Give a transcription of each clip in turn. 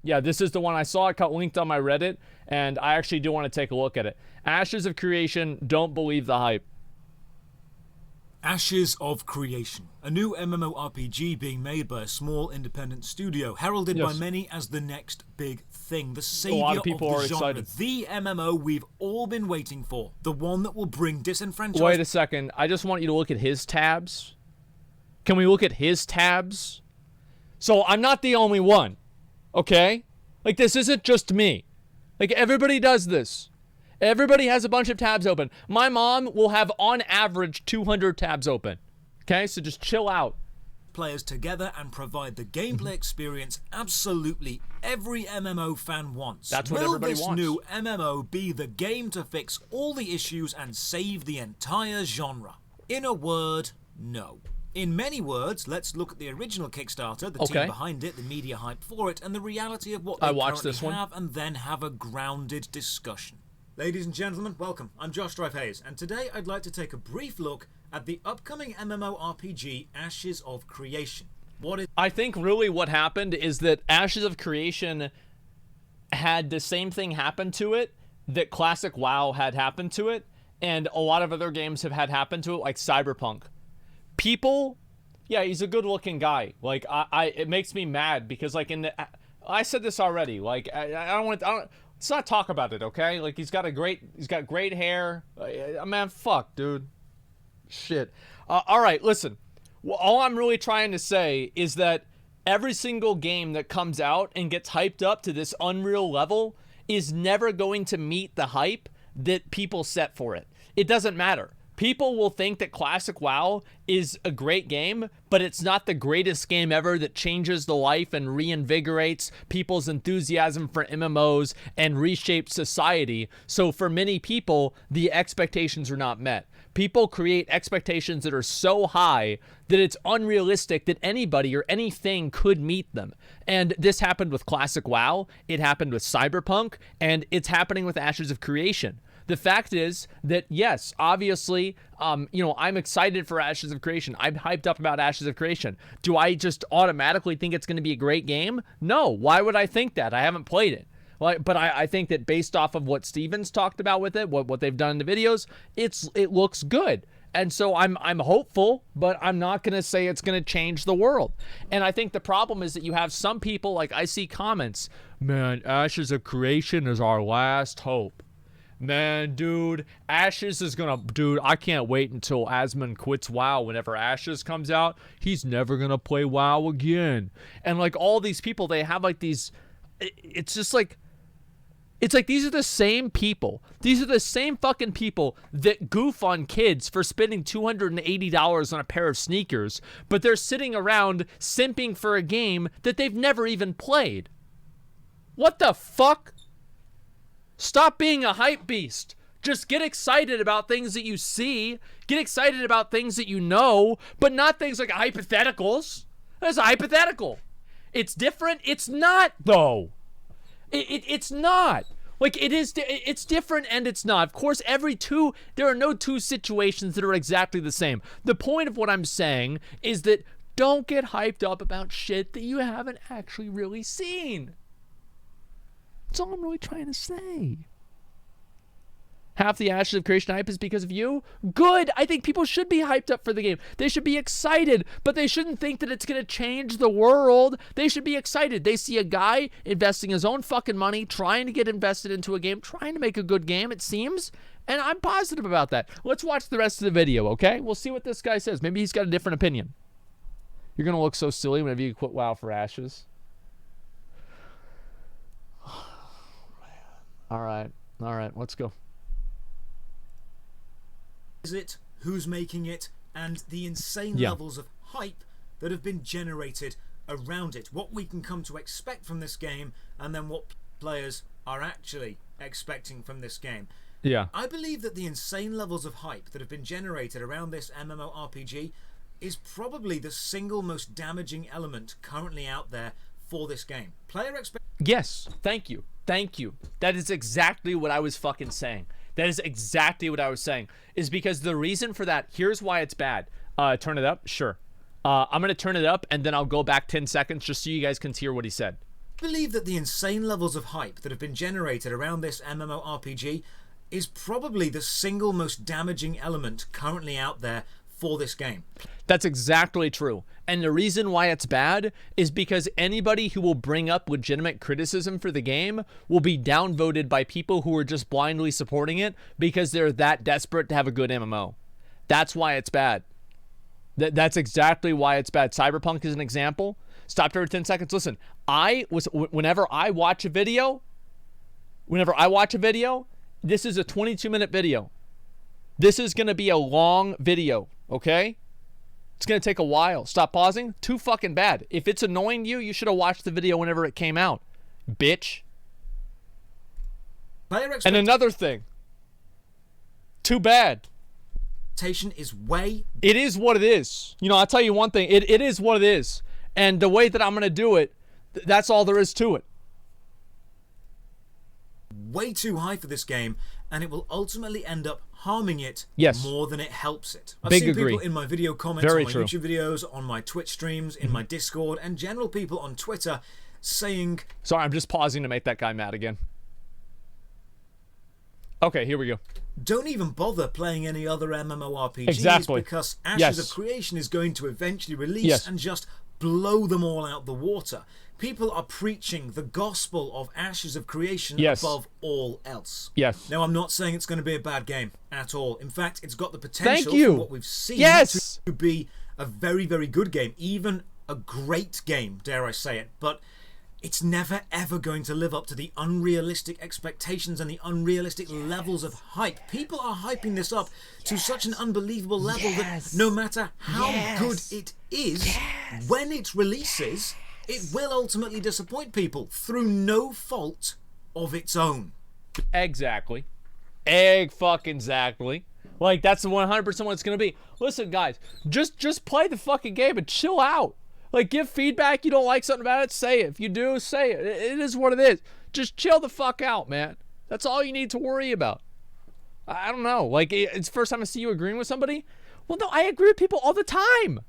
Yeah, this is the one I saw. It got linked on my Reddit, and I actually do want to take a look at it. Ashes of Creation, don't believe the hype. Ashes of Creation, a new MMORPG being made by a small independent studio, heralded by many as the next big thing, the savior lot of people of the are genre, excited. the MMO we've all been waiting for, the one that will bring disenfranchised... Wait a second, I just want you to look at his tabs. Can we look at his tabs? So I'm not the only one, okay? Like, this isn't just me. Like, everybody does this. Everybody has a bunch of tabs open. My mom will have, on average, 200 tabs open. Okay, so just chill out. Players together and provide the gameplay experience absolutely every MMO fan wants. That's what everybody wants. Will this new MMO be the game to fix all the issues and save the entire genre? In a word, no. In many words, let's look at the original Kickstarter, the team behind it, the media hype for it, and the reality of what they currently have, and then have a grounded discussion. Ladies and gentlemen, welcome. I'm Josh Drive Hayes, and today I'd like to take a brief look at the upcoming MMORPG Ashes of Creation. I think really what happened is that Ashes of Creation had the same thing happen to it that Classic WoW had happened to it, and a lot of other games have had happen to it, like Cyberpunk. People, yeah, he's a good-looking guy. Like, it makes me mad because, like, I said this already. Like, let's not talk about it, okay? Like, he's got great hair. Man, fuck, dude. Shit. All right, listen. All I'm really trying to say is that every single game that comes out and gets hyped up to this unreal level is never going to meet the hype that people set for it. It doesn't matter. People will think that Classic WoW is a great game, but it's not the greatest game ever that changes the life and reinvigorates people's enthusiasm for MMOs and reshapes society. So for many people, the expectations are not met. People create expectations that are so high that it's unrealistic that anybody or anything could meet them. And this happened with Classic WoW, it happened with Cyberpunk, and it's happening with Ashes of Creation. The fact is that, yes, obviously, I'm excited for Ashes of Creation. I'm hyped up about Ashes of Creation. Do I just automatically think it's going to be a great game? No. Why would I think that? I haven't played it. But I think that based off of what Steven's talked about with it, what they've done in the videos, it looks good. And so I'm hopeful, but I'm not going to say it's going to change the world. And I think the problem is that you have some people, like I see comments, man, Ashes of Creation is our last hope. Man, dude, Ashes is gonna... Dude, I can't wait until Asmongold quits WoW. Whenever Ashes comes out, he's never gonna play WoW again. And, like, all these people, they have, like, these... It's just, like... It's like these are the same people. These are the same fucking people that goof on kids for spending $280 on a pair of sneakers, but they're sitting around simping for a game that they've never even played. What the fuck? Stop being a hype beast. Just get excited about things that you see. Get excited about things that you know, but not things like hypotheticals. That's a hypothetical. It's different. It's not, though. It's not. Like, it is, it's different and it's not. Of course, there are no two situations that are exactly the same. The point of what I'm saying is that don't get hyped up about shit that you haven't actually really seen. That's all I'm really trying to say. Half the Ashes of Creation hype is because of you? Good! I think people should be hyped up for the game. They should be excited, but they shouldn't think that it's going to change the world. They should be excited. They see a guy investing his own fucking money, trying to get invested into a game, trying to make a good game, it seems, and I'm positive about that. Let's watch the rest of the video, okay? We'll see what this guy says. Maybe he's got a different opinion. You're going to look so silly whenever you quit WoW for Ashes. All right, let's go. Is it, who's making it, and the insane levels of hype that have been generated around it. What we can come to expect from this game, and then what players are actually expecting from this game. Yeah. I believe that the insane levels of hype that have been generated around this MMORPG is probably the single most damaging element currently out there for this game. Yes, thank you. Thank you. That is exactly what I was fucking saying. That is exactly what I was saying. Is because the reason for that, here's why it's bad. Turn it up? Sure. I'm going to turn it up, and then I'll go back 10 seconds just so you guys can hear what he said. believe that the insane levels of hype that have been generated around this MMORPG is probably the single most damaging element currently out there for this game. That's exactly true. And the reason why it's bad is because anybody who will bring up legitimate criticism for the game will be downvoted by people who are just blindly supporting it because they're that desperate to have a good MMO. That's why it's bad. That's exactly why it's bad. Cyberpunk is an example. Stopped every 10 seconds. Listen, whenever I watch a video, this is a 22-minute video. This is going to be a long video, okay? It's going to take a while. Stop pausing. Too fucking bad. If it's annoying you, you should have watched the video whenever it came out, bitch. And another thing. Too bad. Is way. It is what it is. You know, I'll tell you one thing. It is what it is. And the way that I'm going to do it, that's all there is to it. Way too high for this game, and it will ultimately end up harming it more than it helps it. I've seen people in my video comments on my YouTube videos, on my Twitch streams, in my Discord, and general people on Twitter saying... Sorry, I'm just pausing to make that guy mad again. Okay, here we go. Don't even bother playing any other MMORPGs because Ashes of Creation is going to eventually release and just blow them all out the water. People are preaching the gospel of Ashes of Creation above all else. Now, I'm not saying it's going to be a bad game at all. In fact, it's got the potential for what we've seen to be a very, very good game. Even a great game, dare I say it. But it's never, ever going to live up to the unrealistic expectations and the unrealistic levels of hype. People are hyping this up to such an unbelievable level that no matter how good it is, when it releases... it will ultimately disappoint people through no fault of its own. Exactly. Egg-fucking-exactly. Like, that's 100% what it's going to be. Listen, guys, just play the fucking game and chill out. Like, give feedback. You don't like something about it, say it. If you do, say it. It is what it is. Just chill the fuck out, man. That's all you need to worry about. I don't know. Like, it's the first time I see you agreeing with somebody. Well, no, I agree with people all the time.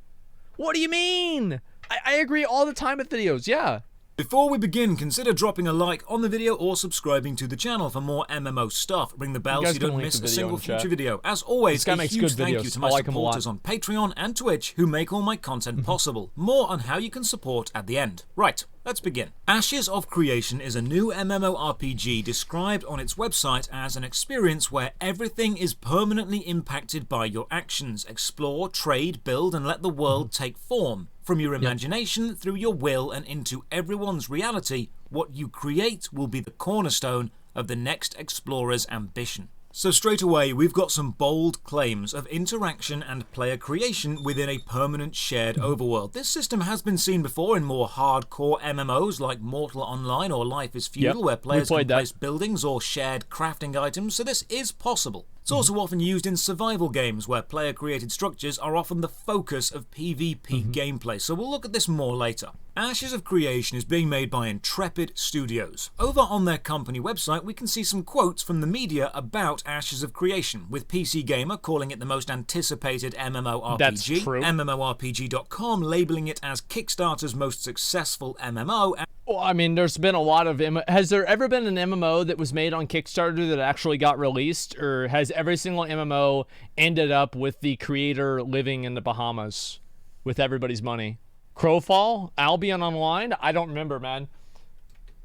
What do you mean? I agree all the time with videos, yeah. Before we begin, consider dropping a like on the video or subscribing to the channel for more MMO stuff. Ring the bell so you don't miss a single future video. As always, a huge thank you to my supporters on Patreon and Twitch who make all my content possible. More on how you can support at the end. Right, let's begin. Ashes of Creation is a new MMORPG described on its website as an experience where everything is permanently impacted by your actions. Explore, trade, build, and let the world take form. From your imagination through your will and into everyone's reality, what you create will be the cornerstone of the next explorer's ambition. So straight away, we've got some bold claims of interaction and player creation within a permanent shared overworld. This system has been seen before in more hardcore MMOs like Mortal Online or Life is Feudal, where players can place buildings or shared crafting items, so this is possible. It's also often used in survival games where player-created structures are often the focus of PvP gameplay, so we'll look at this more later. Ashes of Creation is being made by Intrepid Studios. Over on their company website, we can see some quotes from the media about Ashes of Creation, with PC Gamer calling it the most anticipated MMORPG, That's true. MMORPG.com labeling it as Kickstarter's most successful MMO. Well, I mean, there's been a lot of... Has there ever been an MMO that was made on Kickstarter that actually got released? Or has every single MMO ended up with the creator living in the Bahamas with everybody's money? Crowfall? Albion Online? I don't remember, man.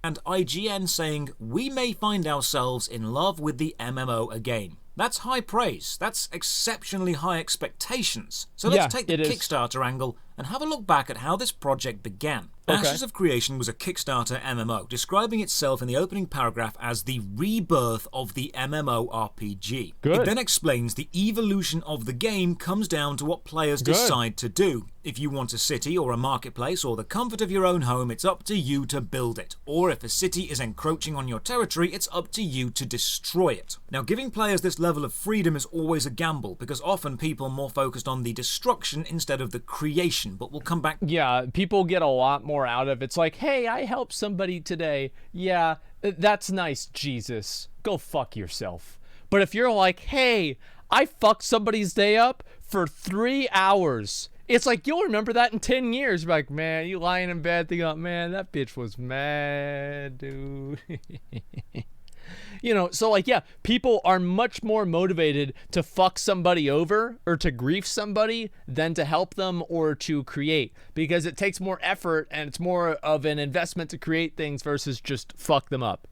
And IGN saying, we may find ourselves in love with the MMO again. That's high praise. That's exceptionally high expectations. So let's take the Kickstarter angle and have a look back at how this project began. Ashes of Creation was a Kickstarter MMO, describing itself in the opening paragraph as the rebirth of the MMORPG. It then explains the evolution of the game comes down to what players decide to do. If you want a city or a marketplace or the comfort of your own home, it's up to you to build it. Or if a city is encroaching on your territory, it's up to you to destroy it. Now, giving players this level of freedom is always a gamble, because often people are more focused on the destruction instead of the creation, but we'll come back. Yeah, people get a lot more out of it. It's like, hey, I helped somebody today. Yeah, that's nice, Jesus. Go fuck yourself. But if you're like, hey, I fucked somebody's day up for 3 hours It's like you'll remember that in 10 years. Like, man, you lying in bed thinking, man, that bitch was mad, dude. You know, so like, yeah, people are much more motivated to fuck somebody over or to grief somebody than to help them or to create, because it takes more effort and it's more of an investment to create things versus just fuck them up.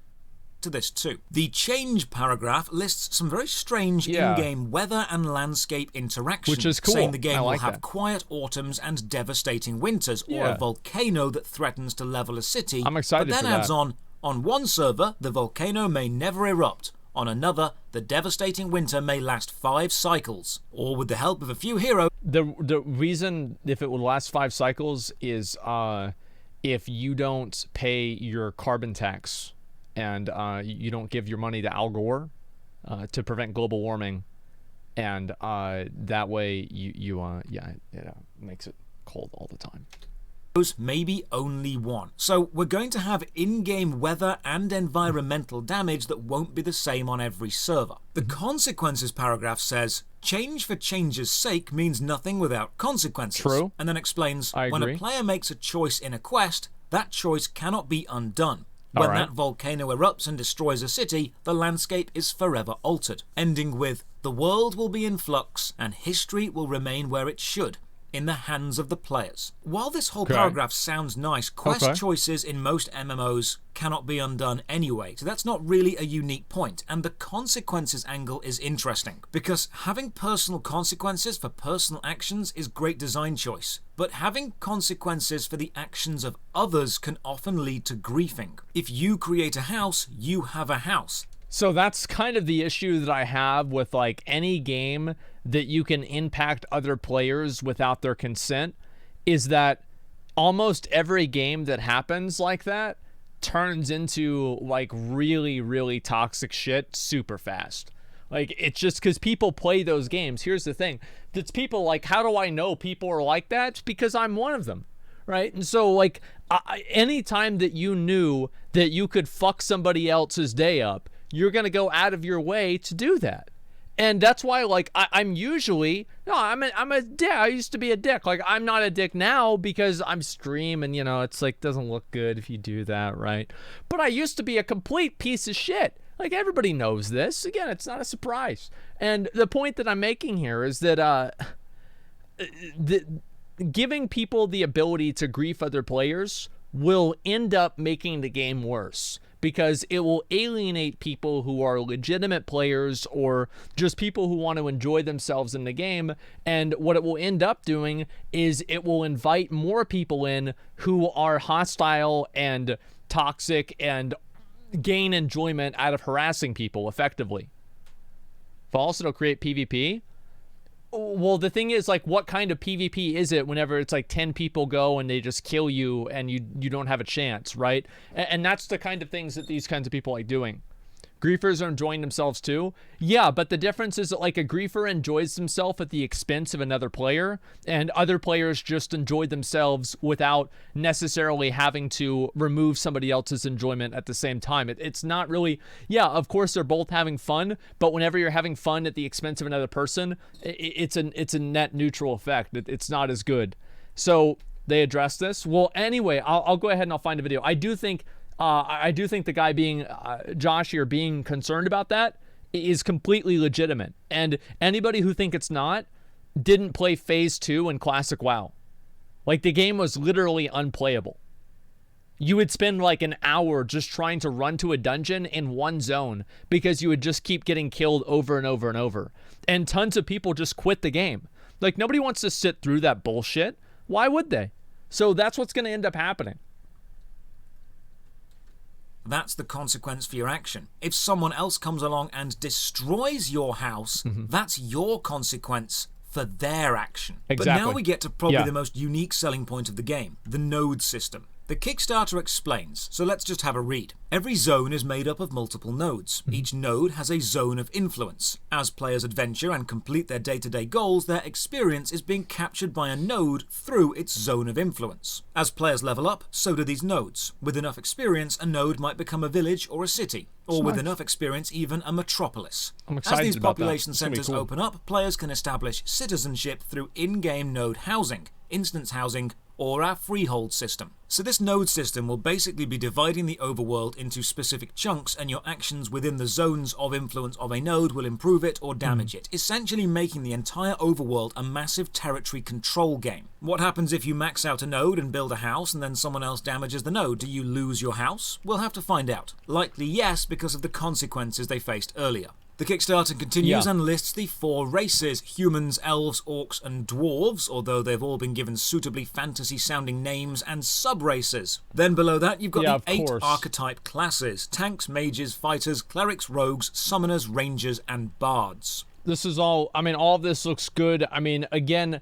To this too. The change paragraph lists some very strange in-game weather and landscape interactions, which is cool. saying the game like will have that. quiet autumns and devastating winters, or a volcano that threatens to level a city. I'm excited but then for adds that. On one server, the volcano may never erupt. On another, the devastating winter may last 5 cycles, or with the help of a few heroes. The reason if it would last 5 cycles is if you don't pay your carbon tax and you don't give your money to Al Gore to prevent global warming, and that way it makes it cold all the time. Maybe only one. So we're going to have in-game weather and environmental damage that won't be the same on every server. The consequences paragraph says, change for change's sake means nothing without consequences. True. And then explains, when a player makes a choice in a quest, that choice cannot be undone. When that volcano erupts and destroys a city, the landscape is forever altered. Ending with, the world will be in flux and history will remain where it should, in the hands of the players. While this whole paragraph sounds nice, quest choices in most MMOs cannot be undone anyway, so that's not really a unique point, and the consequences angle is interesting, because having personal consequences for personal actions is great design choice, but having consequences for the actions of others can often lead to griefing. If you create a house, you have a house. So that's kind of the issue that I have with like any game that you can impact other players without their consent, is that almost every game that happens like that turns into like really, really toxic shit super fast. Like, it's just because people play those games. Here's the thing. It's people like, how do I know people are like that? It's because I'm one of them. Right? And so like anytime that you knew that you could fuck somebody else's day up, you're going to go out of your way to do that. And that's why, like, I'm usually, no, I'm a dick. I used to be a dick. Like, I'm not a dick now because I'm stream and, you know, it's like, doesn't look good if you do that, right? But I used to be a complete piece of shit. Like, everybody knows this. Again, it's not a surprise. And the point that I'm making here is that giving people the ability to grief other players will end up making the game worse, because it will alienate people who are legitimate players or just people who want to enjoy themselves in the game. And what it will end up doing is it will invite more people in who are hostile and toxic and gain enjoyment out of harassing people effectively. False, it'll create PvP. Well, the thing is, like, what kind of PvP is it whenever it's like 10 people go and they just kill you and you don't have a chance, right? And that's the kind of things that these kinds of people like doing. Griefers are enjoying themselves too. Yeah, but the difference is that like a griefer enjoys himself at the expense of another player, and other players just enjoy themselves without necessarily having to remove somebody else's enjoyment at the same time. It's not really, yeah, of course they're both having fun, but whenever you're having fun at the expense of another person, it's a net neutral effect. It's not as good. So they address this. Well, anyway, I'll go ahead and I'll find a video. I do think the guy being, Josh here, being concerned about that is completely legitimate. And anybody who think it's not didn't play Phase 2 in Classic WoW. Like, the game was literally unplayable. You would spend like an hour just trying to run to a dungeon in one zone because you would just keep getting killed over and over and over. And tons of people just quit the game. Like, nobody wants to sit through that bullshit. Why would they? So that's what's going to end up happening. That's the consequence for your action. If someone else comes along and destroys your house, that's your consequence for their action. Exactly. But now we get to probably the most unique selling point of the game, the node system. The Kickstarter explains, so let's just have a read. Every zone is made up of multiple nodes. Each node has a zone of influence. As players adventure and complete their day-to-day goals, their experience is being captured by a node through its zone of influence. As players level up, so do these nodes. With enough experience, a node might become a village or a city, or with enough experience, even a metropolis. I'm excited As these about that. population It's gonna be centers cool. open up, players can establish citizenship through in-game node housing, instance housing, or our freehold system. So this node system will basically be dividing the overworld into specific chunks, and your actions within the zones of influence of a node will improve it or damage it, essentially making the entire overworld a massive territory control game. What happens if you max out a node and build a house and then someone else damages the node? Do you lose your house? We'll have to find out. Likely yes, because of the consequences they faced earlier. The Kickstarter continues and lists the 4 races: humans, elves, orcs, and dwarves, although they've all been given suitably fantasy-sounding names, and sub-races. Then below that, you've got the 8 archetype classes: tanks, mages, fighters, clerics, rogues, summoners, rangers, and bards. This is all, I mean, all of this looks good. I mean, again,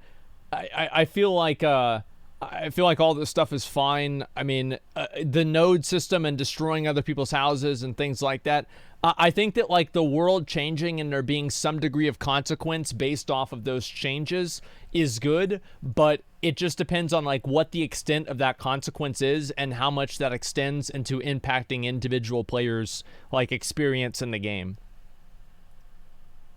I feel like all this stuff is fine. I mean, the node system and destroying other people's houses and things like that. I think that, like, the world changing and there being some degree of consequence based off of those changes is good, but it just depends on, like, what the extent of that consequence is and how much that extends into impacting individual players' like experience in the game.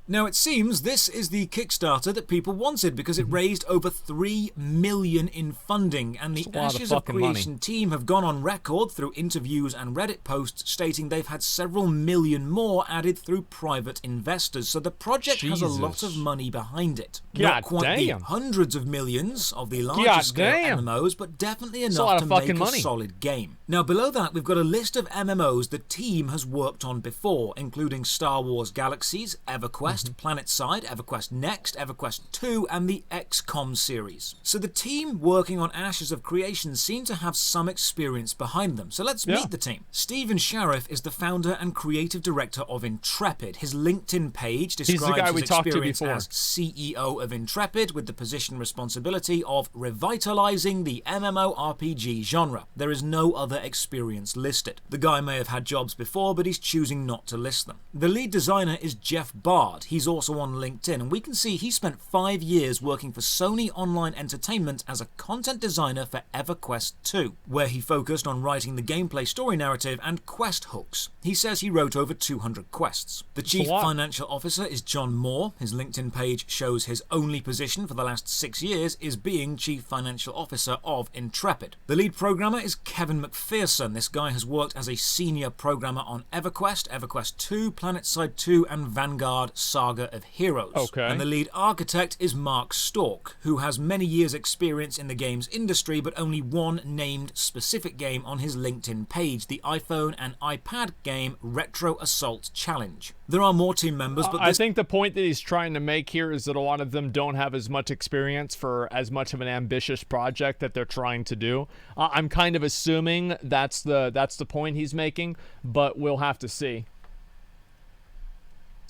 Now, it seems this is the Kickstarter that people wanted, because it raised over $3 million in funding, and the Ashes of Creation team have gone on record through interviews and Reddit posts stating they've had several million more added through private investors. So the project has a lot of money behind it. Not quite the hundreds of millions of the larger scale MMOs, but definitely enough to make a solid game. Now, below that, we've got a list of MMOs the team has worked on before, including Star Wars Galaxies, EverQuest, PlanetSide, EverQuest Next, EverQuest 2, and the XCOM series. So the team working on Ashes of Creation seem to have some experience behind them. So let's meet the team. Stephen Sheriff is the founder and creative director of Intrepid. His LinkedIn page describes his experience as CEO of Intrepid, with the position responsibility of revitalizing the MMORPG genre. There is no other experience listed. The guy may have had jobs before, but he's choosing not to list them. The lead designer is Jeff Bard. He's also on LinkedIn, and we can see he spent 5 years working for Sony Online Entertainment as a content designer for EverQuest 2, where he focused on writing the gameplay story narrative and quest hooks. He says he wrote over 200 quests. The chief financial officer is John Moore. His LinkedIn page shows his only position for the last 6 years is being chief financial officer of Intrepid. The lead programmer is Kevin McPherson. This guy has worked as a senior programmer on EverQuest, EverQuest 2, PlanetSide 2, and Vanguard Saga of Heroes. And the lead architect is Mark Stork, who has many years' experience in the games industry, but only one named specific game on his LinkedIn page: the iPhone and iPad game Retro Assault Challenge. There are more team members, but I think the point that he's trying to make here is that a lot of them don't have as much experience for as much of an ambitious project that they're trying to do. I'm kind of assuming that's the point he's making, but we'll have to see.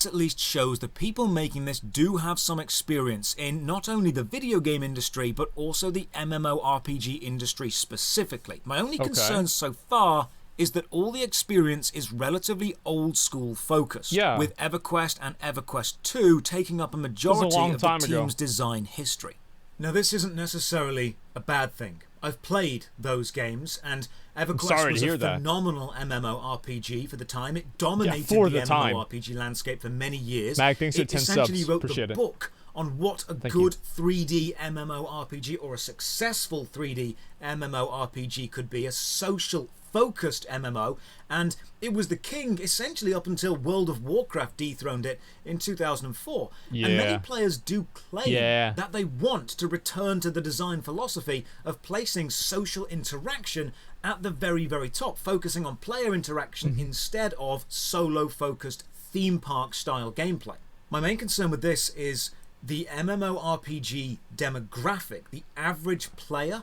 At least shows the people making this do have some experience in not only the video game industry, but also the MMORPG industry specifically. My only concern so far is that all the experience is relatively old school focused, with EverQuest and EverQuest 2 taking up a majority of the team's design history. Now, this isn't necessarily a bad thing. I've played those games, and EverQuest was a phenomenal MMORPG for the time. It dominated the MMORPG landscape for many years. Mag, thanks for 10 subs. Essentially wrote the book on what a good 3D MMORPG, or a successful 3D MMORPG, could be, a social focused MMO, and it was the king essentially up until World of Warcraft dethroned it in 2004. And many players do claim that they want to return to the design philosophy of placing social interaction at the very, very top, focusing on player interaction instead of solo focused theme park style gameplay. My main concern with this is the MMORPG demographic, the average player,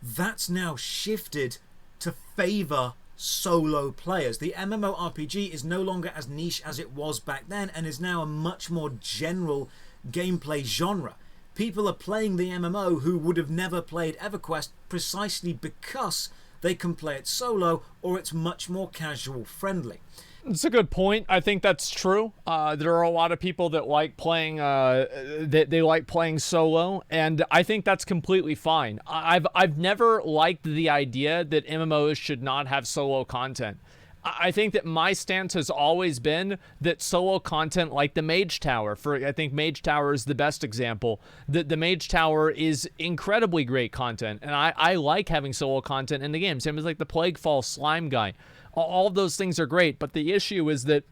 that's now shifted to favour solo players. The MMORPG is no longer as niche as it was back then, and is now a much more general gameplay genre. People are playing the MMO who would have never played EverQuest precisely because they can play it solo, or it's much more casual friendly. It's a good point. I think that's true. There are a lot of people that like playing they like playing solo, and I think that's completely fine. I've never liked the idea that MMOs should not have solo content. I think that my stance has always been that solo content, like the Mage Tower, I think Mage Tower is the best example. The Mage Tower is incredibly great content, and I like having solo content in the game. Same as like the Plaguefall Slime Guy. All of those things are great, but the issue is that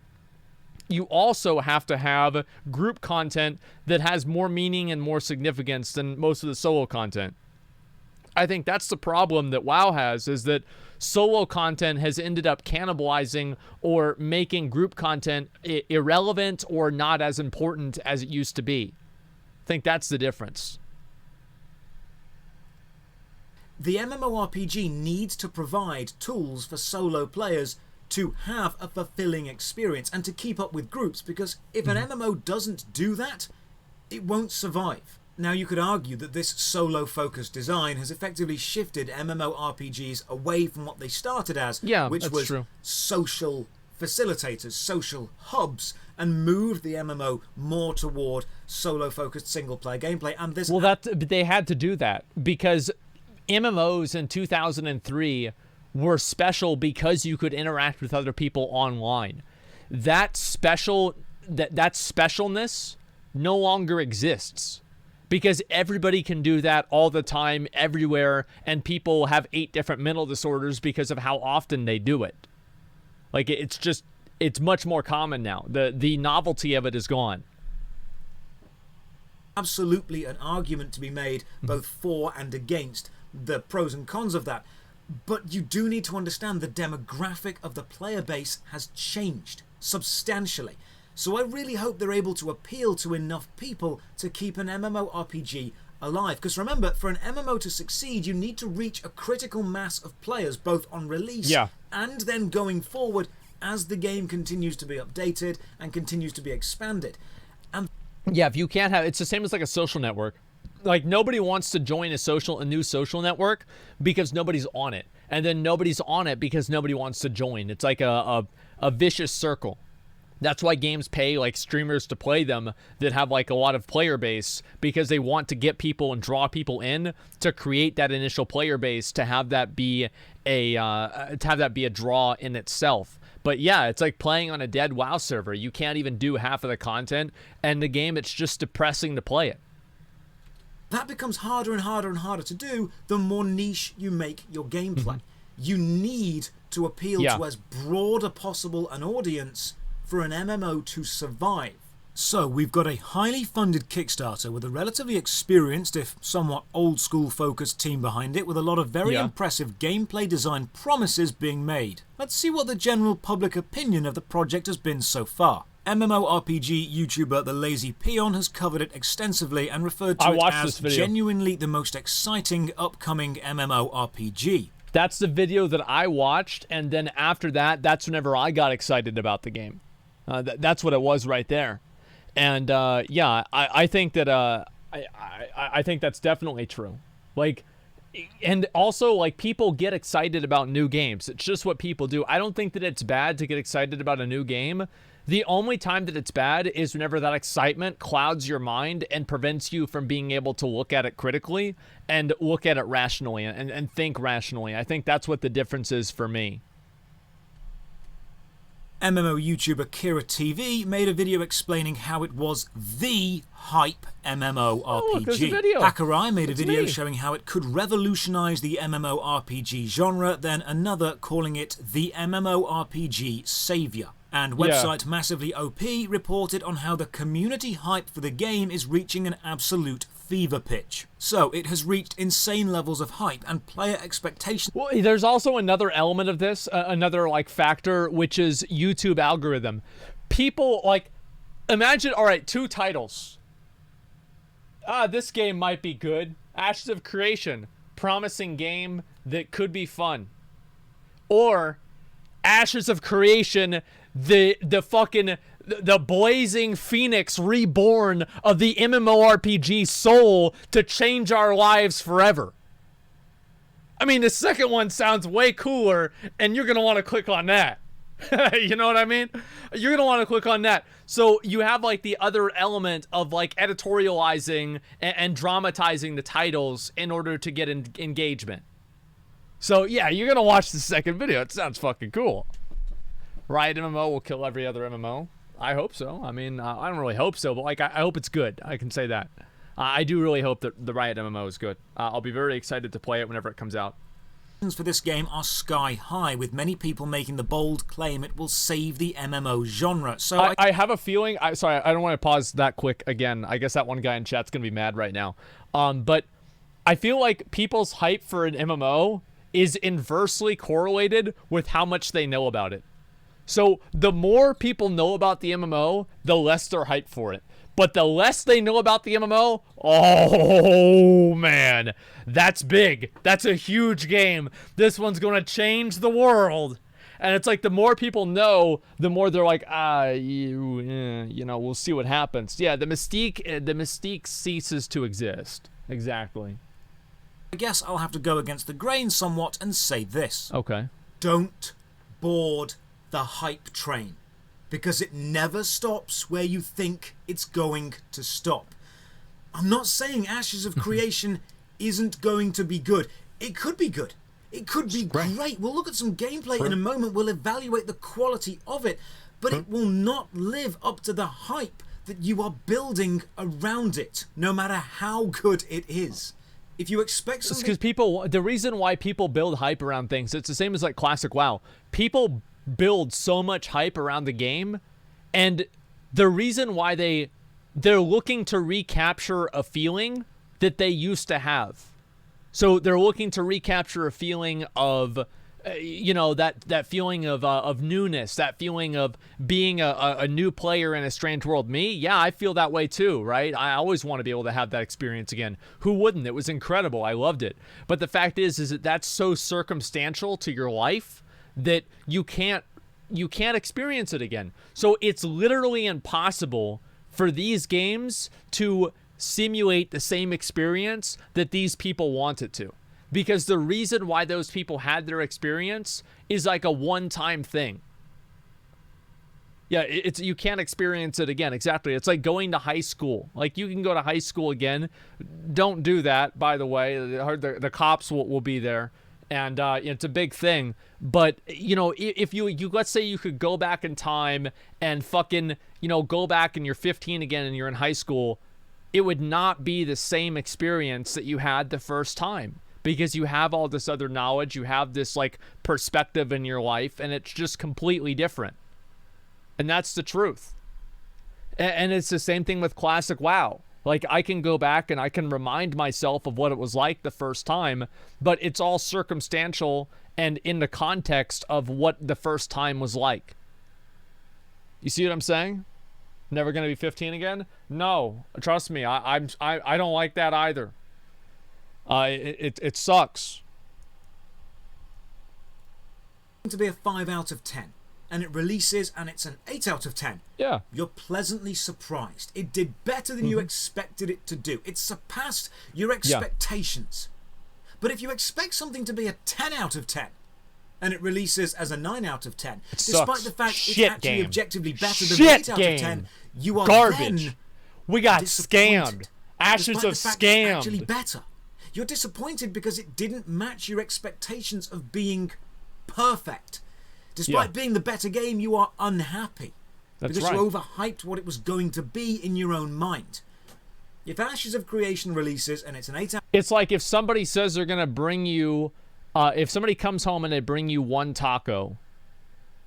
you also have to have group content that has more meaning and more significance than most of the solo content. I think that's the problem that WoW has, is that solo content has ended up cannibalizing or making group content irrelevant or not as important as it used to be. I think that's the difference. The MMORPG needs to provide tools for solo players to have a fulfilling experience and to keep up with groups, because if an MMO doesn't do that, it won't survive. Now, you could argue that this solo-focused design has effectively shifted MMORPGs away from what they started as, which was social facilitators, social hubs, and moved the MMO more toward solo-focused single-player gameplay. And this they had to do that because MMOs in 2003 were special because you could interact with other people online. That specialness no longer exists, because everybody can do that all the time, everywhere, and people have 8 different mental disorders because of how often they do it. Like, it's much more common now. The novelty of it is gone. Absolutely an argument to be made both for and against the pros and cons of that. But you do need to understand the demographic of the player base has changed substantially. So I really hope they're able to appeal to enough people to keep an MMORPG alive. Because remember, for an MMO to succeed, you need to reach a critical mass of players, both on release and then going forward as the game continues to be updated and continues to be expanded. And if you can't have, it's the same as like a social network. Like, nobody wants to join a new social network because nobody's on it, and then nobody's on it because nobody wants to join. It's like a vicious circle. That's why games pay like streamers to play them that have like a lot of player base, because they want to get people and draw people in to create that initial player base, to have that be a draw in itself. But yeah, it's like playing on a dead WoW server. You can't even do half of the content, and the game, it's just depressing to play it. That becomes harder and harder and harder to do the more niche you make your gameplay. You need to appeal to as broad a possible an audience for an MMO to survive. So we've got a highly funded Kickstarter with a relatively experienced, if somewhat old school focused team behind it, with a lot of very impressive gameplay design promises being made. Let's see what the general public opinion of the project has been so far. MMORPG YouTuber The Lazy Peon has covered it extensively and referred to it as genuinely the most exciting upcoming MMORPG. That's the video that I watched, and then after that, that's whenever I got excited about the game. That's what it was right there. And I think that I think that's definitely true. Like, and also, like, people get excited about new games. It's just what people do. I don't think that it's bad to get excited about a new game. The only time that it's bad is whenever that excitement clouds your mind and prevents you from being able to look at it critically and look at it rationally and think rationally. I think that's what the difference is for me. MMO YouTuber Kira TV made a video explaining how it was the hype MMORPG. Oh, look, there's a video. Hakurai made a video showing how it could revolutionize the MMORPG genre, then another calling it the MMORPG savior. And website Massively OP reported on how the community hype for the game is reaching an absolute fever pitch. So it has reached insane levels of hype and player expectations. Well, there's also another element of this, another like factor, which is YouTube algorithm. People like, imagine, all right, 2 titles. This game might be good. Ashes of Creation, promising game that could be fun. Or Ashes of Creation, the blazing phoenix reborn of the MMORPG soul to change our lives forever. I mean, the second one sounds way cooler, and you're going to want to click on that. You know what I mean? You're going to want to click on that. So you have like the other element of like editorializing and dramatizing the titles in order to get engagement. So yeah, you're going to watch the second video. It sounds fucking cool. Riot MMO will kill every other MMO. I hope so. I mean, I don't really hope so, but like I hope it's good. I can say that. I do really hope that the Riot MMO is good. I'll be very excited to play it whenever it comes out. For this game are sky high, with many people making the bold claim it will save the MMO genre. So I have a feeling. Sorry, I don't want to pause that quick again. I guess that one guy in chat's gonna be mad right now. But I feel like people's hype for an MMO is inversely correlated with how much they know about it. So the more people know about the MMO, the less they're hyped for it. But the less they know about the MMO, oh man, that's big. That's a huge game. This one's going to change the world. And it's like the more people know, the more they're like, you know, we'll see what happens. Yeah, the mystique ceases to exist. Exactly. I guess I'll have to go against the grain somewhat and say this. Okay. Don't board the hype train, because it never stops where you think it's going to stop. I'm not saying Ashes of Creation isn't going to be good. It could be good. It could be great. We'll look at some gameplay in a moment. We'll evaluate the quality of it, but it will not live up to the hype that you are building around it, no matter how good it is. If you expect something... It's because the reason why people build hype around things, it's the same as like Classic WoW. People build so much hype around the game, and the reason why they're looking to recapture a feeling that they used to have. So they're looking to recapture a feeling of you know, that feeling of newness, that feeling of being a new player in a strange world. Me, yeah, I feel that way too, right? I always want to be able to have that experience again. Who wouldn't? It was incredible. I loved it. But the fact is that that's so circumstantial to your life that you can't experience it again. So it's literally impossible for these games to simulate the same experience that these people want it to. Because the reason why those people had their experience is like a one-time thing. Yeah, you can't experience it again. Exactly. It's like going to high school. Like, you can go to high school again. Don't do that, by the way. I heard the cops will be there. And it's a big thing. But, you know, if you let's say you could go back in time and fucking, you know, go back and you're 15 again and you're in high school, it would not be the same experience that you had the first time. Because you have all this other knowledge, you have this, like, perspective in your life, and it's just completely different. And that's the truth. And it's the same thing with Classic WoW. Like, I can go back and I can remind myself of what it was like the first time, but it's all circumstantial and in the context of what the first time was like. You see what I'm saying? Never gonna be 15 again? No, trust me, I don't like that either. It sucks. To be a 5 out of 10, and it releases and it's an 8 out of 10. Yeah. You're pleasantly surprised. It did better than you expected it to do. It surpassed your expectations. Yeah. But if you expect something to be a 10 out of 10, and it releases as a 9 out of 10, despite the fact it's actually objectively better than 8 out of 10, you are garbage. Then we got scammed. Ashes of scammed. It's actually better. You're disappointed because it didn't match your expectations of being perfect. Despite being the better game, you are unhappy. That's because right. you overhyped what it was going to be in your own mind. If Ashes of Creation releases and it's an 8 out... It's like if somebody says they're going to bring you... if somebody comes home and they bring you one taco,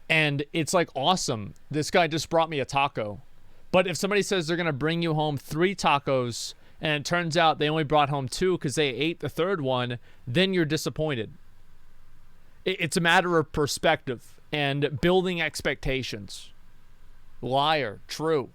and it's like, awesome, this guy just brought me a taco. But if somebody says they're going to bring you home 3 tacos, and it turns out they only brought home 2 because they ate the third one, then you're disappointed. It's a matter of perspective and building expectations. Liar. True.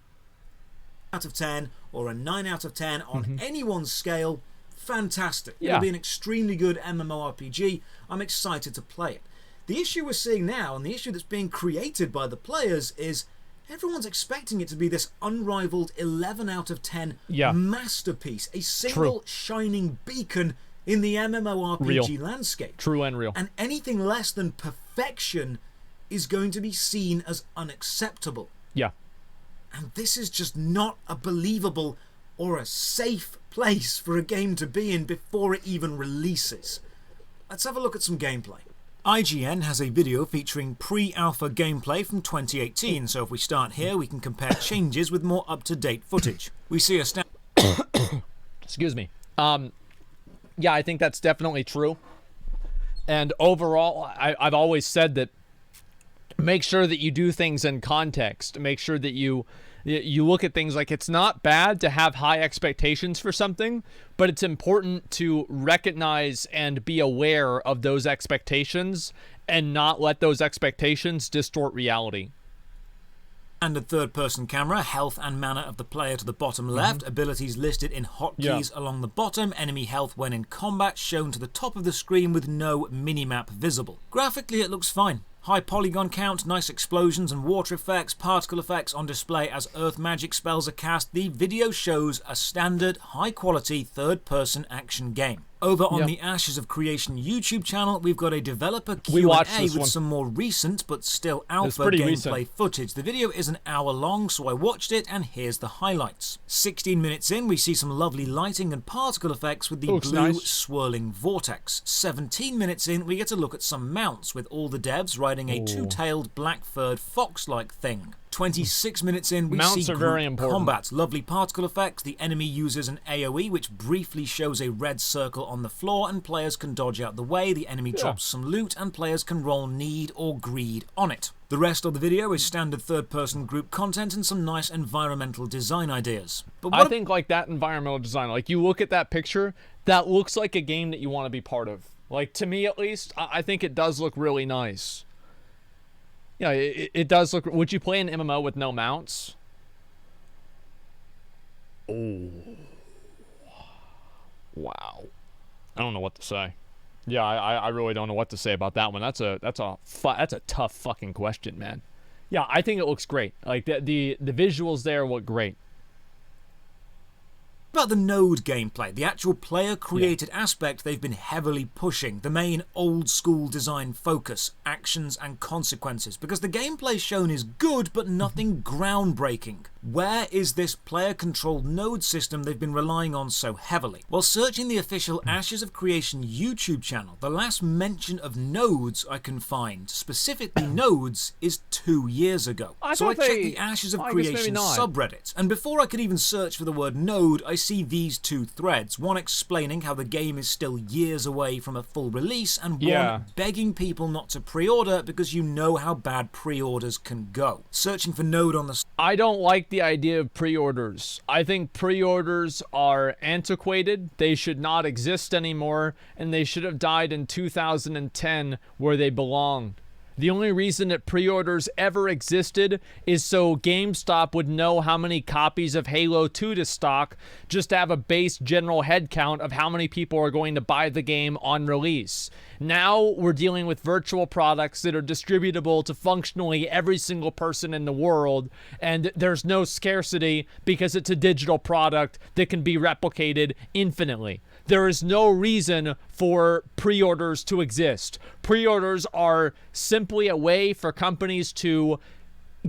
Out of 10 or a 9 out of 10 on anyone's scale, fantastic. Yeah. It'll be an extremely good MMORPG. I'm excited to play it. The issue we're seeing now, and the issue that's being created by the players, is everyone's expecting it to be this unrivaled 11 out of 10 masterpiece, a single shining beacon in the MMORPG Real. landscape. True and real. And anything less than perfection is going to be seen as unacceptable. Yeah. And this is just not a believable or a safe place for a game to be in before it even releases. Let's have a look at some gameplay. IGN has a video featuring pre-alpha gameplay from 2018, so if we start here, we can compare changes with more up-to-date footage. We see a Excuse me. Yeah, I think that's definitely true. And overall, I've always said that make sure that you do things in context. Make sure that you look at things like it's not bad to have high expectations for something, but it's important to recognize and be aware of those expectations and not let those expectations distort reality. Standard third-person camera, health and mana of the player to the bottom left, abilities listed in hotkeys along the bottom, enemy health when in combat shown to the top of the screen with no minimap visible. Graphically it looks fine. High polygon count, nice explosions and water effects, particle effects on display as earth magic spells are cast. The video shows a standard, high-quality third-person action game. Over on the Ashes of Creation YouTube channel, we've got a developer Q&A with some more recent but still alpha gameplay footage. The video is an hour long, so I watched it, and here's the highlights. 16 minutes in, we see some lovely lighting and particle effects with the blue swirling vortex. 17 minutes in, we get a look at some mounts, with all the devs riding a two-tailed, black-furred fox-like thing. 26 minutes in, we see group combat. Lovely particle effects. The enemy uses an AoE, which briefly shows a red circle on the floor, and players can dodge out the way. The enemy drops some loot, and players can roll need or greed on it. The rest of the video is standard third-person group content and some nice environmental design ideas. But I think like that environmental design, like you look at that picture, that looks like a game that you want to be part of. Like, to me at least, I think it does look really nice. Yeah, it does look... Would you play an MMO with no mounts? Oh. Wow. I don't know what to say. Yeah, I really don't know what to say about that one. That's a tough fucking question, man. Yeah, I think it looks great. Like, the visuals there look great. About the node gameplay, the actual player-created aspect they've been heavily pushing, the main old-school design focus, actions and consequences, because the gameplay shown is good but nothing groundbreaking. Where is this player-controlled node system they've been relying on so heavily? While searching the official Ashes of Creation YouTube channel, the last mention of nodes I can find, specifically nodes, is 2 years ago. So I checked the Ashes of Creation subreddit, and before I could even search for the word node, I see these two threads, one explaining how the game is still years away from a full release, and one begging people not to pre-order because you know how bad pre-orders can go. Searching for node on the... I don't like the idea of pre-orders. I think pre-orders are antiquated, they should not exist anymore, and they should have died in 2010 where they belonged. The only reason that pre-orders ever existed is so GameStop would know how many copies of Halo 2 to stock, just to have a base general head count of how many people are going to buy the game on release. Now we're dealing with virtual products that are distributable to functionally every single person in the world, and there's no scarcity because it's a digital product that can be replicated infinitely. There is no reason for pre-orders to exist. Pre-orders are simply a way for companies to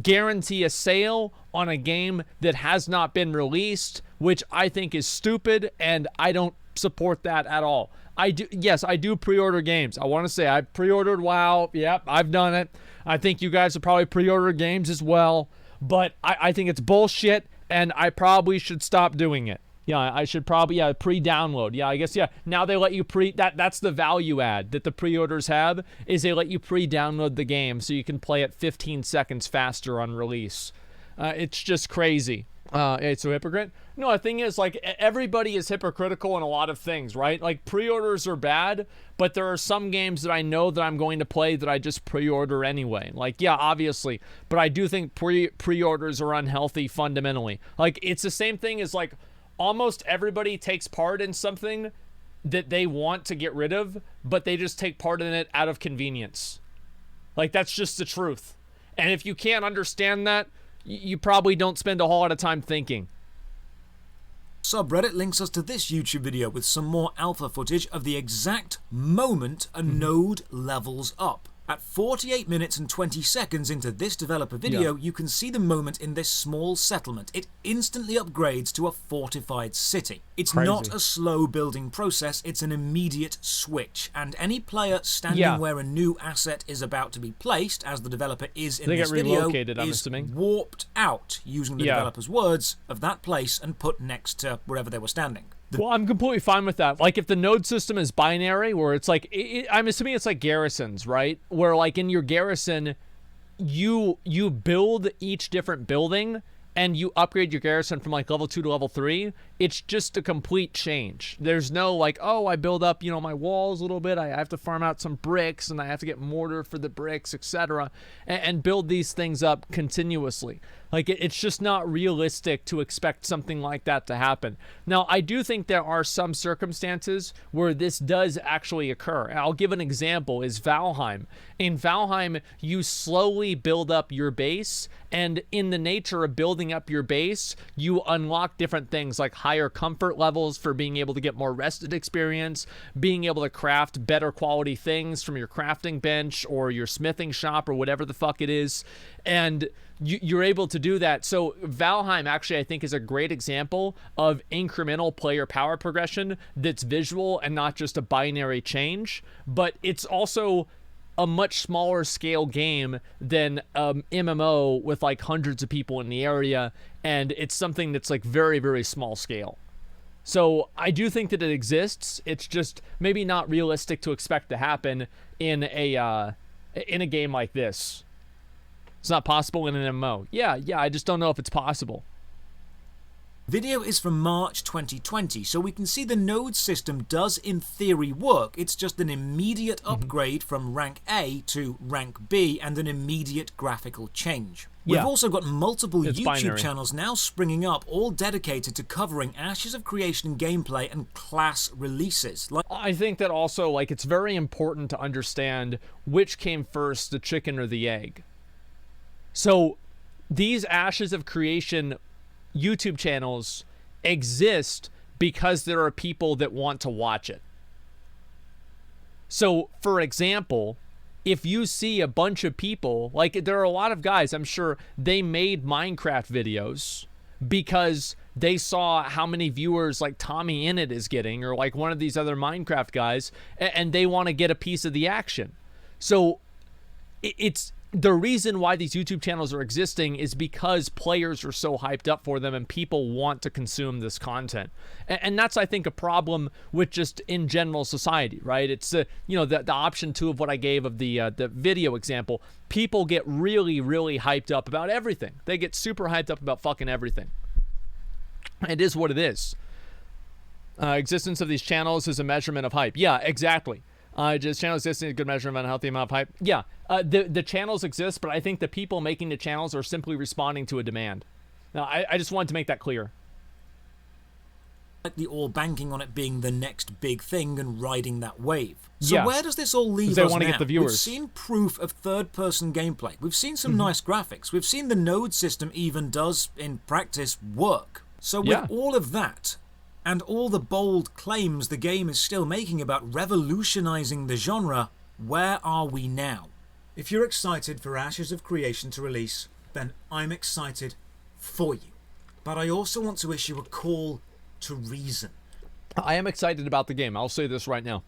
guarantee a sale on a game that has not been released, which I think is stupid, and I don't support that at all. I do pre-order games. I want to say I pre-ordered WoW. Yep, I've done it. I think you guys have probably pre-ordered games as well, but I think it's bullshit, and I probably should stop doing it. Yeah, I should probably, pre-download. Yeah, I guess, now they let you that's the value add that the pre-orders have, is they let you pre-download the game so you can play it 15 seconds faster on release. It's just crazy. It's a hypocrite? No, the thing is, like, everybody is hypocritical in a lot of things, right? Like, pre-orders are bad, but there are some games that I know that I'm going to play that I just pre-order anyway. Like, yeah, obviously, but I do think pre-orders are unhealthy fundamentally. Like, it's the same thing as, like, almost everybody takes part in something that they want to get rid of, but they just take part in it out of convenience. Like, that's just the truth. And if you can't understand that, you probably don't spend a whole lot of time thinking. Subreddit links us to this YouTube video with some more alpha footage of the exact moment a node levels up. At 48 minutes and 20 seconds into this developer video, you can see the moment in this small settlement. It instantly upgrades to a fortified city. It's not a slow building process, it's an immediate switch. And any player standing where a new asset is about to be placed, as the developer is in this video, is warped out, using the developer's words, of that place and put next to wherever they were standing. Well, I'm completely fine with that. Like, if the node system is binary, where it's like, I'm assuming it's like garrisons, right? Where, like, in your garrison, you build each different building, and you upgrade your garrison from, like, level 2 to level 3. It's just a complete change. There's no, like, oh, I build up, you know, my walls a little bit. I have to farm out some bricks, and I have to get mortar for the bricks, etc., and build these things up continuously. Like, it's just not realistic to expect something like that to happen. Now, I do think there are some circumstances where this does actually occur. And I'll give an example, is Valheim. In Valheim, you slowly build up your base, and in the nature of building up your base, you unlock different things like higher comfort levels for being able to get more rested experience, being able to craft better quality things from your crafting bench or your smithing shop or whatever the fuck it is. And you're able to do that. So Valheim actually, I think, is a great example of incremental player power progression that's visual and not just a binary change. But it's also a much smaller scale game than MMO with like hundreds of people in the area, and it's something that's like very, very small scale. So I do think that it exists. It's just maybe not realistic to expect to happen in a game like this. It's not possible in an MMO. Yeah, I just don't know if it's possible. Video is from March 2020, so we can see the node system does in theory work. It's just an immediate upgrade from rank A to rank B and an immediate graphical change. We've also got multiple YouTube channels now springing up, all dedicated to covering Ashes of Creation gameplay and class releases. I think that also, like, it's very important to understand which came first, the chicken or the egg. So these Ashes of Creation YouTube channels exist because there are people that want to watch it. So, for example, if you see a bunch of people, like, there are a lot of guys, I'm sure, they made Minecraft videos because they saw how many viewers like Tommy Innit is getting, or like one of these other Minecraft guys, and they want to get a piece of the action. So it's the reason why these YouTube channels are existing is because players are so hyped up for them and people want to consume this content. And that's, I think, a problem with just in general society, right? It's, you know, the option 2 of what I gave of the video example. People get really, really hyped up about everything. They get super hyped up about fucking everything. It is what it is. Existence of these channels is a measurement of hype. Yeah, exactly. Just channels existing is a good measurement of a healthy amount of hype. Yeah, the channels exist, but I think the people making the channels are simply responding to a demand. Now, I just wanted to make that clear. All banking on it being the next big thing and riding that wave. So where does this all leave us now? Get the viewers. We've seen proof of third-person gameplay. We've seen some nice graphics. We've seen the node system even does, in practice, work. So with all of that, and all the bold claims the game is still making about revolutionizing the genre, where are we now? If you're excited for Ashes of Creation to release, then I'm excited for you. But I also want to issue a call to reason. I am excited about the game. I'll say this right now.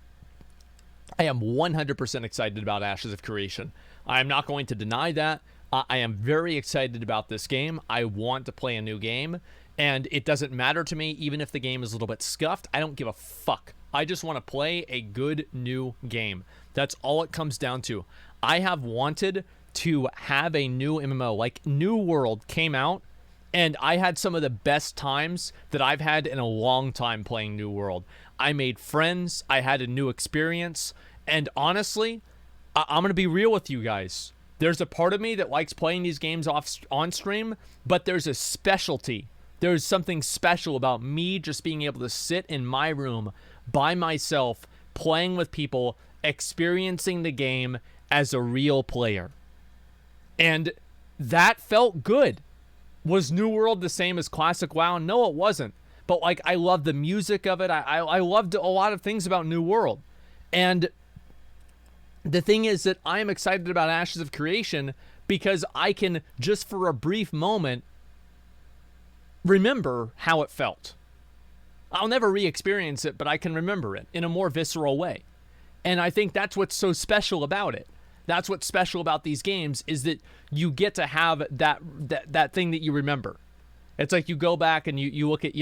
I am 100% excited about Ashes of Creation. I am not going to deny that. I am very excited about this game. I want to play a new game. And it doesn't matter to me, even if the game is a little bit scuffed. I don't give a fuck. I just want to play a good new game. That's all it comes down to. I have wanted to have a new MMO. Like, New World came out, and I had some of the best times that I've had in a long time playing New World. I made friends. I had a new experience. And honestly, I'm going to be real with you guys. There's a part of me that likes playing these games on stream, but there's a specialty. There's something special about me just being able to sit in my room by myself, playing with people, experiencing the game as a real player. And that felt good. Was New World the same as Classic WoW? No, it wasn't. but like I love the music of it. I loved a lot of things about New World. And the thing is that I am excited about Ashes of Creation because I can, just for a brief moment, remember how it felt. I'll never re-experience it, but I can remember it in a more visceral way. And I think that's what's so special about it. That's what's special about these games, is that you get to have that thing that you remember. It's like you go back and you look at,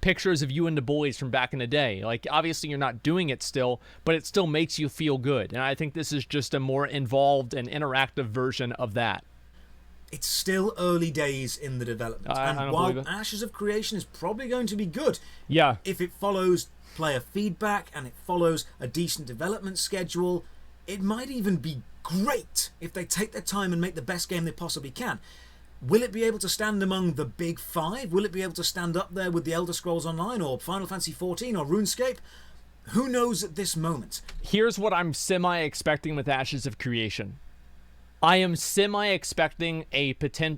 pictures of you and the boys from back in the day. Like, obviously you're not doing it still, but it still makes you feel good. And I think this is just a more involved and interactive version of that. It's still early days in the development. And while Ashes of Creation is probably going to be good, if it follows player feedback and it follows a decent development schedule, it might even be great if they take their time and make the best game they possibly can. Will it be able to stand among the big five? Will it be able to stand up there with the Elder Scrolls Online or Final Fantasy XIV or RuneScape? Who knows at this moment? Here's what I'm semi-expecting with Ashes of Creation. I am semi-expecting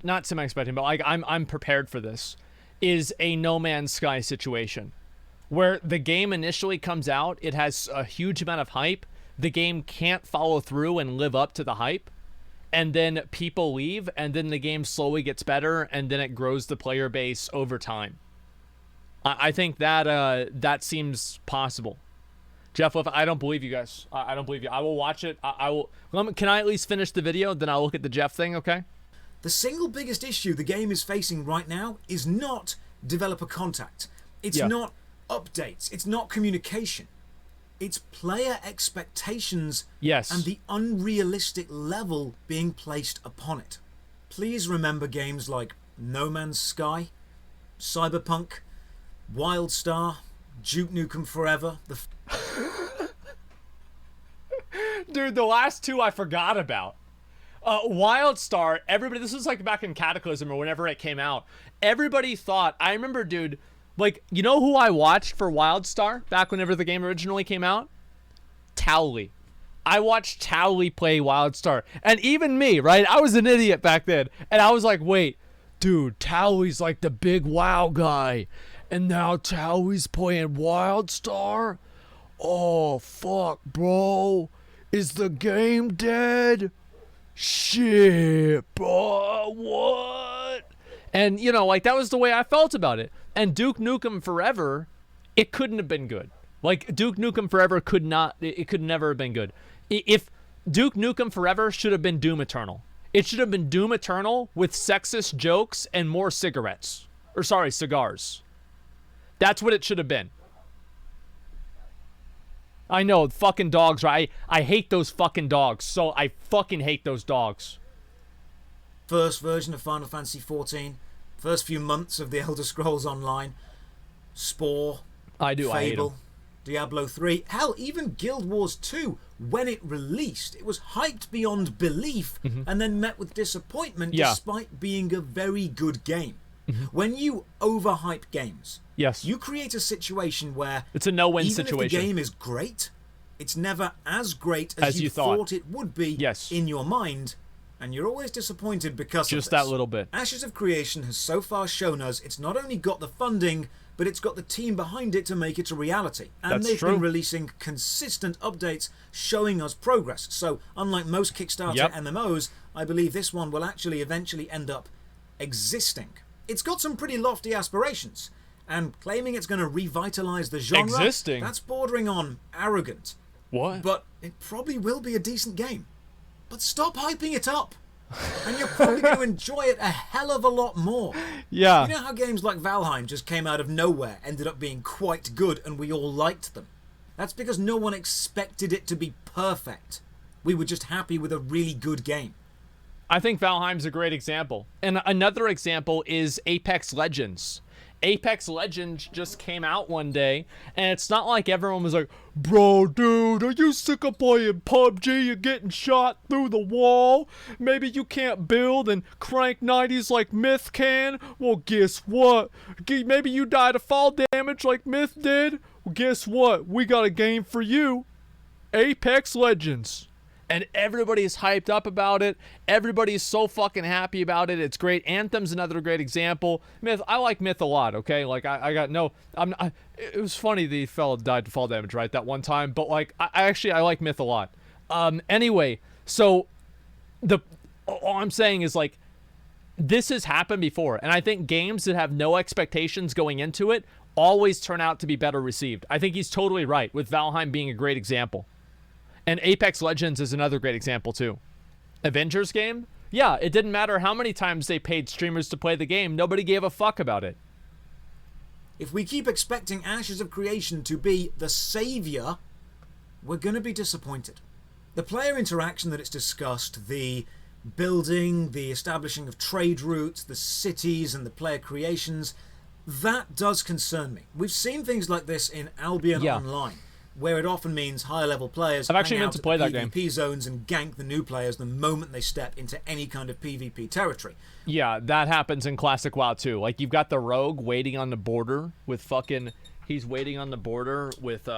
not semi-expecting, but like I'm prepared for this, is a No Man's Sky situation. Where the game initially comes out, it has a huge amount of hype, the game can't follow through and live up to the hype, and then people leave, and then the game slowly gets better, and then it grows the player base over time. I think that seems possible. Jeff, I don't believe you guys. I don't believe you. I will watch it. I will. Can I at least finish the video? Then I'll look at the Jeff thing, okay? The single biggest issue the game is facing right now is not developer contact. It's not updates. It's not communication. It's player expectations and the unrealistic level being placed upon it. Please remember games like No Man's Sky, Cyberpunk, WildStar, Duke Nukem Forever. Dude, the last two I forgot about. WildStar, everybody, this was like back in Cataclysm or whenever it came out. Everybody thought, I remember, dude, like, you know who I watched for WildStar back whenever the game originally came out? Towley. I watched Towley play WildStar. And even me, right? I was an idiot back then. And I was like, wait, dude, Towley's like the big WoW guy. And now Towley's playing WildStar? Oh, fuck, bro. Is the game dead? Shit, bro. What? And, like, that was the way I felt about it. And Duke Nukem Forever, it couldn't have been good. Like, Duke Nukem Forever could never have been good. If Duke Nukem Forever should have been Doom Eternal. It should have been Doom Eternal with sexist jokes and more cigarettes. Or, sorry, cigars. That's what it should have been. I know, fucking dogs, right? I hate those fucking dogs. So I fucking hate those dogs. First version of Final Fantasy XIV. First few months of the Elder Scrolls Online. Spore. Fable, I hate them. Diablo 3. Hell, even Guild Wars 2, when it released, it was hyped beyond belief and then met with disappointment despite being a very good game. When you overhype games, you create a situation where it's a no-win even situation. If the game is great, it's never as great as you thought it would be in your mind, and you're always disappointed because just of this. That little bit. Ashes of Creation has so far shown us it's not only got the funding, but it's got the team behind it to make it a reality. And they've been releasing consistent updates showing us progress. So, unlike most Kickstarter MMOs, I believe this one will actually eventually end up existing. It's got some pretty lofty aspirations, and claiming it's going to revitalize the genre, that's bordering on arrogant. What? But it probably will be a decent game. But stop hyping it up, and you're probably going to enjoy it a hell of a lot more. Yeah. You know how games like Valheim just came out of nowhere, ended up being quite good, and we all liked them? That's because no one expected it to be perfect. We were just happy with a really good game. I think Valheim's a great example. And another example is Apex Legends. Apex Legends just came out one day, and it's not like everyone was like, bro, dude, are you sick of playing PUBG? You're getting shot through the wall? Maybe you can't build and crank 90s like Myth can? Well, guess what? Maybe you die to fall damage like Myth did? Well, guess what? We got a game for you. Apex Legends. and everybody's hyped up about it. Everybody's so fucking happy about it. It's great. Anthem's another great example. Myth, I like Myth a lot, okay? Like, I got no... it was funny the fellow died to fall damage, right, that one time, but, like, I like Myth a lot. Anyway, so, all I'm saying is, like, this has happened before, and I think games that have no expectations going into it always turn out to be better received. I think he's totally right, with Valheim being a great example. And Apex Legends is another great example, too. Avengers game? Yeah, it didn't matter how many times they paid streamers to play the game. Nobody gave a fuck about it. If we keep expecting Ashes of Creation to be the savior, we're going to be disappointed. The player interaction that it's discussed, the building, the establishing of trade routes, the cities and the player creations, that does concern me. We've seen things like this in Albion Online, where it often means higher level players I've actually meant to play that game. PvP zones and gank the new players the moment they step into any kind of PvP territory. Yeah, that happens in Classic WoW too. Like, you've got the rogue waiting on the border with fucking... He's waiting on the border with,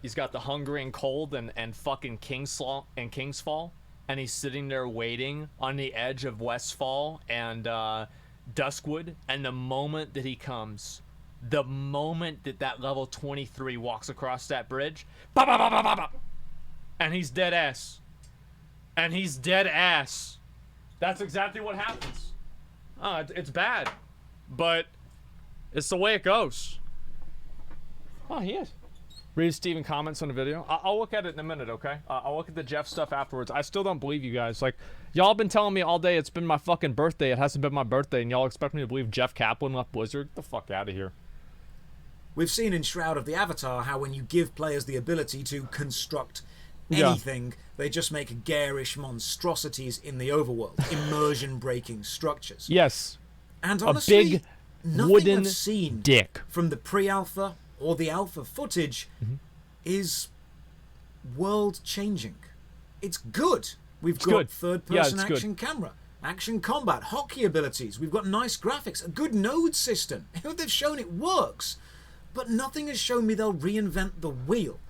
he's got the Hungry and Cold and fucking Kingsfall, and he's sitting there waiting on the edge of Westfall and, Duskwood, and the moment that he comes... The moment that level 23 walks across that bridge, bah, bah, bah, bah, bah, bah, and he's dead ass. And he's dead ass. That's exactly what happens. It's bad. But it's the way it goes. Oh, he is. Read Steven comments on the video. I'll look at it in a minute, okay? I'll look at the Jeff stuff afterwards. I still don't believe you guys. Like, y'all been telling me all day it's been my fucking birthday. It hasn't been my birthday, and y'all expect me to believe Jeff Kaplan left Blizzard? Get the fuck out of here. We've seen in Shroud of the Avatar how when you give players the ability to construct anything, they just make garish monstrosities in the overworld, immersion-breaking structures. Yes. And honestly, a big nothing wooden I've seen dick from the pre-alpha or the alpha footage is world-changing. It's good. We've got third-person action camera, action combat, hotkey abilities. We've got nice graphics, a good node system. They've shown it works. But nothing has shown me they'll reinvent the wheel.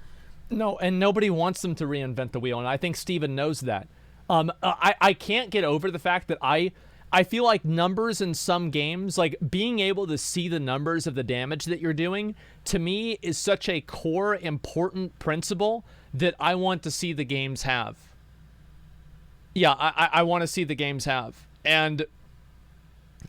No, and nobody wants them to reinvent the wheel, and I think Steven knows that. I can't get over the fact that I feel like numbers in some games, like being able to see the numbers of the damage that you're doing, to me is such a core, important principle that I want to see the games have. Yeah, I want to see the games have. And...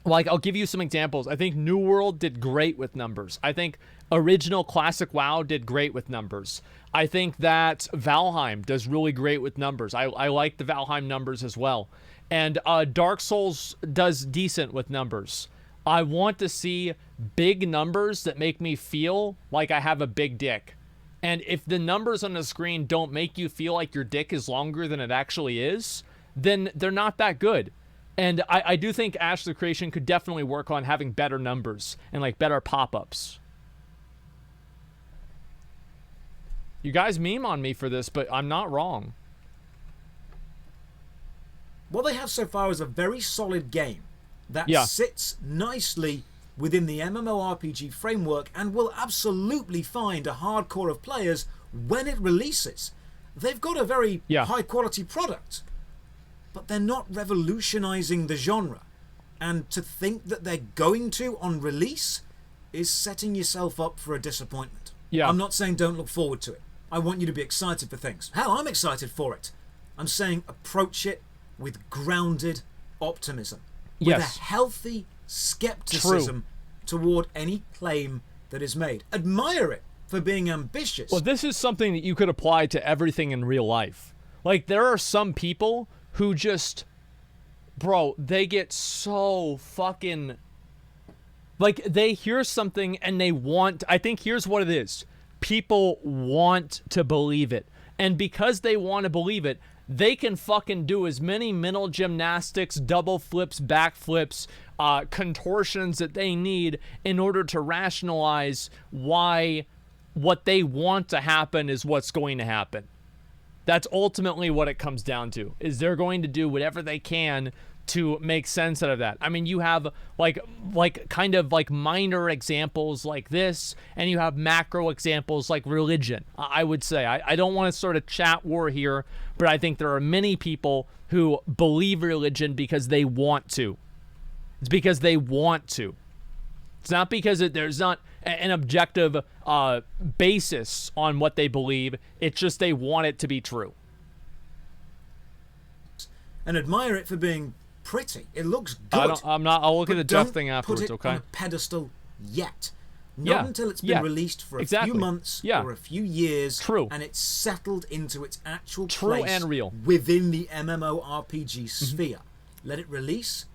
like, I'll give you some examples. I think New World did great with numbers. I think original Classic WoW did great with numbers. I think that Valheim does really great with numbers. I like the Valheim numbers as well. And Dark Souls does decent with numbers. I want to see big numbers that make me feel like I have a big dick. And if the numbers on the screen don't make you feel like your dick is longer than it actually is, then they're not that good. And I do think Ashes of Creation could definitely work on having better numbers and, like, better pop-ups. You guys meme on me for this, but I'm not wrong. What they have so far is a very solid game that sits nicely within the MMORPG framework and will absolutely find a hardcore of players when it releases. They've got a very high-quality product. But they're not revolutionizing the genre. And to think that they're going to on release is setting yourself up for a disappointment. Yeah. I'm not saying don't look forward to it. I want you to be excited for things. Hell, I'm excited for it. I'm saying approach it with grounded optimism. With a healthy skepticism toward any claim that is made. Admire it for being ambitious. Well, this is something that you could apply to everything in real life. Like, there are some people who just, bro, they get so fucking, like, they hear something and they want, I think here's what it is. People want to believe it. And because they want to believe it, they can fucking do as many mental gymnastics, double flips, back flips, contortions that they need in order to rationalize why what they want to happen is what's going to happen. That's ultimately what it comes down to, is they're going to do whatever they can to make sense out of that. I mean, you have like kind of like minor examples like this, and you have macro examples like religion. I would say I don't want to sort of chat war here, but I think there are many people who believe religion because they want to. It's because they want to. It's not because there's not an objective basis on what they believe. It's just they want it to be true. And admire it for being pretty. It looks good. I'll look at the Jeff thing afterwards, put it okay? on a pedestal yet. Not until it's been released for a few months or a few years. True. And it's settled into its actual True place and real. within the MMORPG sphere. Let it release.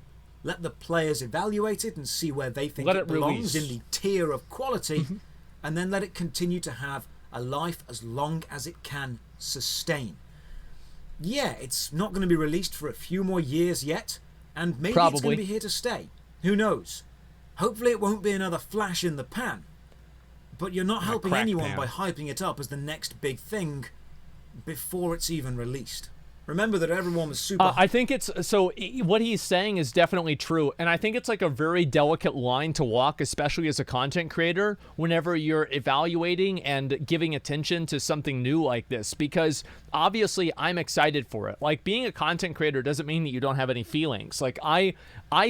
Let the players evaluate it and see where they think it belongs in the tier of quality. And then let it continue to have a life as long as it can sustain. Yeah, it's not going to be released for a few more years yet, and maybe it's going to be here to stay. Who knows? Hopefully it won't be another flash in the pan. But you're not helping anyone by hyping it up as the next big thing before it's even released. Remember that everyone was super... I think it's... So what he's saying is definitely true. And I think it's like a very delicate line to walk, especially as a content creator, whenever you're evaluating and giving attention to something new like this. Because obviously I'm excited for it. Like, being a content creator doesn't mean that you don't have any feelings. Like, I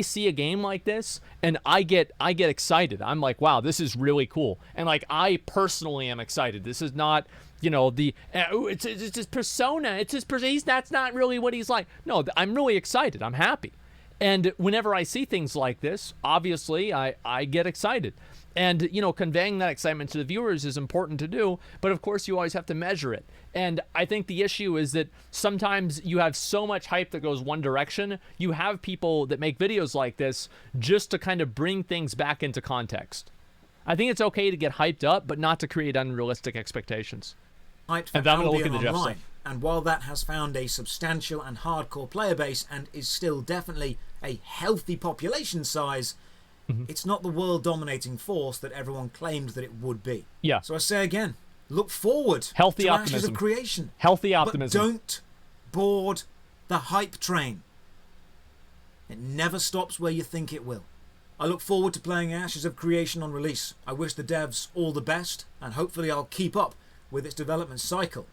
see a game like this and I get excited. I'm like, wow, this is really cool. And like, I personally am excited. This is not... You know, it's his persona. It's his persona. That's not really what he's like. No, I'm really excited. I'm happy. And whenever I see things like this, obviously, I get excited. And, you know, conveying that excitement to the viewers is important to do. But, of course, you always have to measure it. And I think the issue is that sometimes you have so much hype that goes one direction. You have people that make videos like this just to kind of bring things back into context. I think it's okay to get hyped up, but not to create unrealistic expectations. Hyped for Albion Online, and while that has found a substantial and hardcore player base and is still definitely a healthy population size, it's not the world-dominating force that everyone claimed that it would be. Yeah. So I say again, look forward to Ashes of Creation. Healthy optimism. But don't board the hype train. It never stops where you think it will. I look forward to playing Ashes of Creation on release. I wish the devs all the best, and hopefully I'll keep up with its development cycle.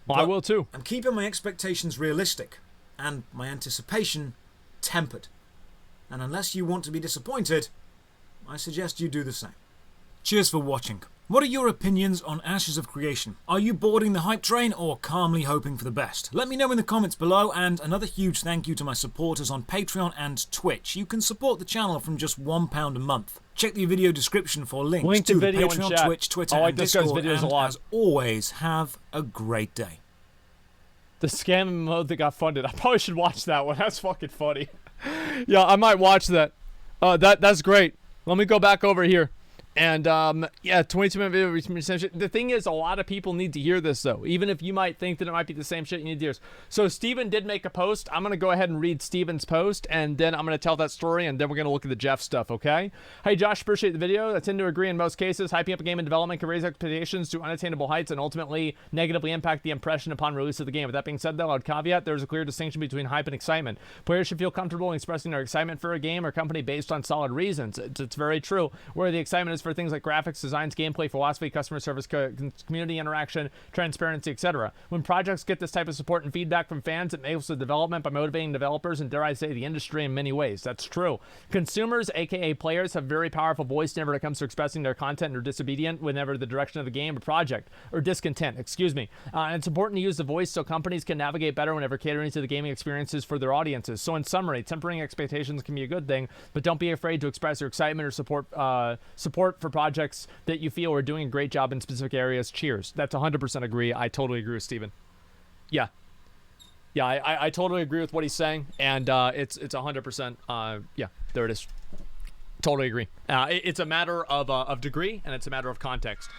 Well, I will too. I'm keeping my expectations realistic and my anticipation tempered. And unless you want to be disappointed, I suggest you do the same. Cheers for watching. What are your opinions on Ashes of Creation? Are you boarding the hype train or calmly hoping for the best? Let me know in the comments below, and another huge thank you to my supporters on Patreon and Twitch. You can support the channel from just £1 a month. Check the video description for links to Patreon, Twitch, Twitter, and Discord, and as always, have a great day. The scam mode that got funded. I probably should watch that one. That's fucking funny. Yeah, I might watch that. That's great. Let me go back over here. And, yeah, 22-minute video, the same shit. The thing is, a lot of people need to hear this, though. Even if you might think that it might be the same shit, you need to hear this. So, Steven did make a post. I'm going to go ahead and read Steven's post, and then I'm going to tell that story, and then we're going to look at the Jeff stuff, okay? Hey, Josh, appreciate the video. I tend to agree in most cases. Hyping up a game in development can raise expectations to unattainable heights and ultimately negatively impact the impression upon release of the game. With that being said, though, I'd caveat there's a clear distinction between hype and excitement. Players should feel comfortable in expressing their excitement for a game or company based on solid reasons. It's very true. Where the excitement is for things like graphics, designs, gameplay, philosophy, customer service, community interaction, transparency, etc. When projects get this type of support and feedback from fans, it makes the development by motivating developers and, dare I say, the industry in many ways. That's true. Consumers, aka players, have very powerful voice whenever it comes to expressing their content or disobedient whenever the direction of the game or project, or discontent, excuse me. And it's important to use the voice so companies can navigate better whenever catering to the gaming experiences for their audiences. So in summary, tempering expectations can be a good thing, but don't be afraid to express your excitement or support for projects that you feel are doing a great job in specific areas. Cheers. That's 100% agree. I totally agree with Steven. Yeah. Yeah, I totally agree with what he's saying, and it's 100%. Yeah, there it is. Totally agree. It's a matter of degree, and it's a matter of context.